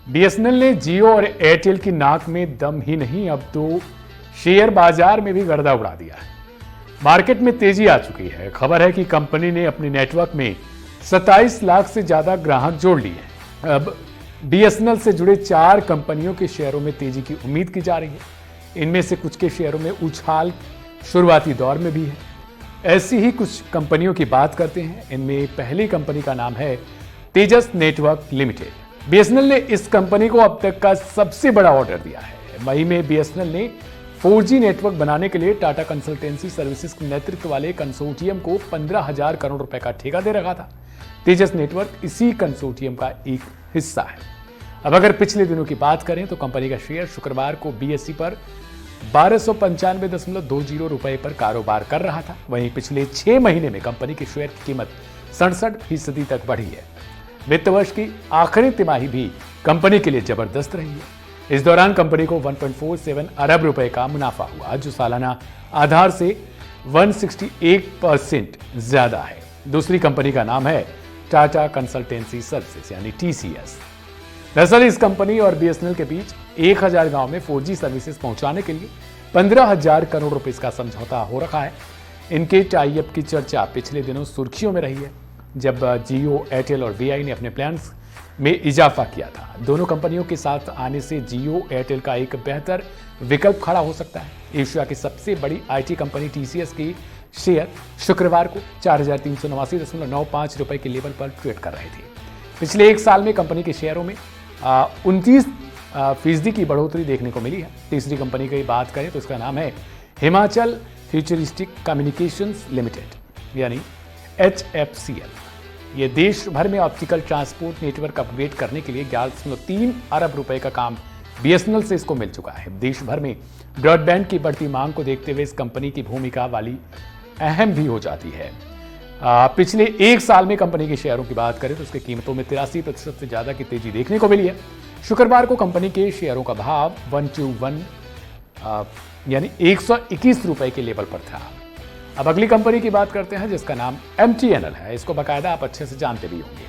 BSNL ने जियो और Airtel की नाक में दम ही नहीं, अब तो शेयर बाजार में भी गर्दा उड़ा दिया है। मार्केट में तेजी आ चुकी है। खबर है कि कंपनी ने अपने नेटवर्क में 27 लाख से ज्यादा ग्राहक जोड़ लिए हैं। अब बीएसएनएल से जुड़े 4 कंपनियों के शेयरों में तेजी की उम्मीद की जा रही है। इनमें से कुछ के शेयरों में उछाल शुरुआती दौर में भी है। ऐसी ही कुछ कंपनियों की बात करते हैं। इनमें पहली कंपनी का नाम है तेजस नेटवर्क लिमिटेड। बीएसएनएल ने इस कंपनी को अब तक का सबसे बड़ा ऑर्डर दिया है। मई में बीएसएनएल ने 4G नेटवर्क बनाने के लिए टाटा कंसल्टेंसी सर्विसेज के नेतृत्व वाले कंसोर्टियम को 15,000 करोड़ रुपए का ठेका दे रखा था। तेजस नेटवर्क इसी कंसोर्टियम का एक हिस्सा है। अब अगर पिछले दिनों की बात करें तो कंपनी का शेयर शुक्रवार को बीएसई पर 1295.20 रुपए पर कारोबार कर रहा था। वहीं पिछले 6 महीने में कंपनी के शेयर की कीमत 67% तक बढ़ी है। वित्त वर्ष की आखिरी तिमाही भी कंपनी के लिए जबरदस्त रही है। इस दौरान कंपनी को 1.47 अरब रुपए का मुनाफा हुआ, जो सालाना आधार से 161% ज्यादा है। दूसरी कंपनी का नाम है टाटा कंसल्टेंसी सर्विसेज यानी टीसीएस। दरअसल इस कंपनी और बीएसएनएल के बीच 1000 गांव में 4G सर्विसेज पहुंचाने के लिए 15,000 करोड़ रुपए का समझौता हो रखा है। इनके टाई अप की चर्चा पिछले दिनों सुर्खियों में रही है, जब जियो, एयरटेल और वीआई ने अपने प्लान्स में इजाफा किया था। दोनों कंपनियों के साथ आने से जियो, एयरटेल का एक बेहतर विकल्प खड़ा हो सकता है। एशिया की सबसे बड़ी आईटी कंपनी टीसीएस की शेयर शुक्रवार को 4,389.95 रुपए के लेवल पर ट्रेड कर रहे थे। पिछले एक साल में कंपनी के शेयरों में 29% की बढ़ोतरी देखने को मिली है। तीसरी कंपनी की बात करें तो इसका नाम है हिमाचल फ्यूचरिस्टिक कम्युनिकेशंस लिमिटेड यानी HFCL। ये देश भर में ऑप्टिकल ट्रांसपोर्ट नेटवर्क अपग्रेड करने के लिए 11.3 अरब रुपए का काम बीएसएनएल से इसको मिल चुका है। देश भर में ब्रॉडबैंड की बढ़ती मांग को देखते हुए इस कंपनी की भूमिका वाली अहम भी हो जाती है। पिछले एक साल में कंपनी के शेयरों की बात करें तो उसकी कीमतों में 83% से ज्यादा की तेजी देखने को मिली है। शुक्रवार को कंपनी के शेयरों का भाव 121 यानी 121 रुपए के लेवल पर था। अब अगली कंपनी की बात करते हैं जिसका नाम MTNL है। इसको बाकायदा आप अच्छे से जानते भी होंगे।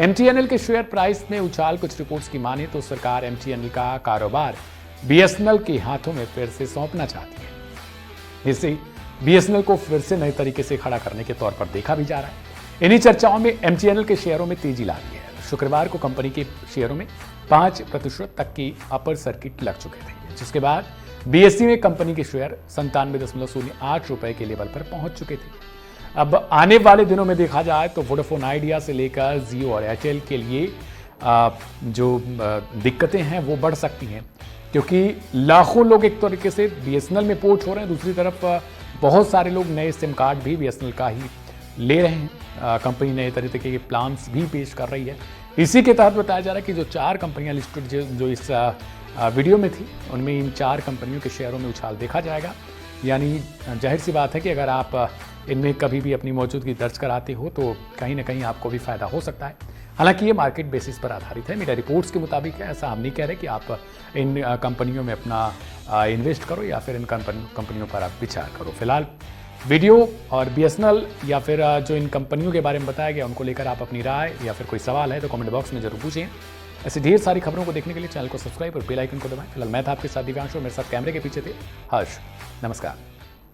MTNL के शेयर प्राइस में उछाल, कुछ रिपोर्ट्स की माने तो सरकार MTNL का कारोबार BSNL के हाथों में फिर से सौंपना चाहती है। इससे BSNL को फिर से नए तरीके से खड़ा करने के तौर पर देखा भी जा रहा है। इन्हीं चर्चाओं में MTNL के शेयरों में तेजी ला रही है। शुक्रवार को कंपनी के शेयरों में 5% तक की अपर सर्किट लग चुके थे, जिसके बाद बीएसई में कंपनी के शेयर 97.08 रुपए के लेवल पर पहुंच चुके थे। अब आने वाले दिनों में देखा जाए तो वोडाफोन आइडिया से लेकर जियो और एयरटेल के लिए जो दिक्कतें हैं वो बढ़ सकती हैं, क्योंकि लाखों लोग एक तरीके से बीएसएनएल में पोर्ट हो रहे हैं। दूसरी तरफ बहुत सारे लोग नए सिम कार्ड भी बीएसएनएल का ही ले रहे हैं। कंपनी नए तरीके के प्लान्स भी पेश कर रही है। इसी के तहत बताया जा रहा है कि जो 4 कंपनियां लिस्टेड जो इस वीडियो में थी, उनमें इन 4 कंपनियों के शेयरों में उछाल देखा जाएगा। यानी जाहिर सी बात है कि अगर आप इनमें कभी भी अपनी मौजूदगी दर्ज कराते हो तो कहीं ना कहीं आपको भी फायदा हो सकता है। हालांकि ये मार्केट बेसिस पर आधारित है। मीडिया रिपोर्ट्स के मुताबिक है, ऐसा हम नहीं कह रहे कि आप इन कंपनियों में अपना इन्वेस्ट करो या फिर इन कंपनियों पर आप विचार करो। फिलहाल वीडियो और बीएसएनएल या फिर जो इन कंपनियों के बारे में बताया गया उनको लेकर आप अपनी राय या फिर कोई सवाल है तो कमेंट बॉक्स में जरूर पूछें। ऐसे ढेर सारी खबरों को देखने के लिए चैनल को सब्सक्राइब और बेल आइकन को दबाएं। फिलहाल मैं था आपके साथ दिव्यांश और मेरे साथ कैमरे के पीछे थे हर्ष। नमस्कार।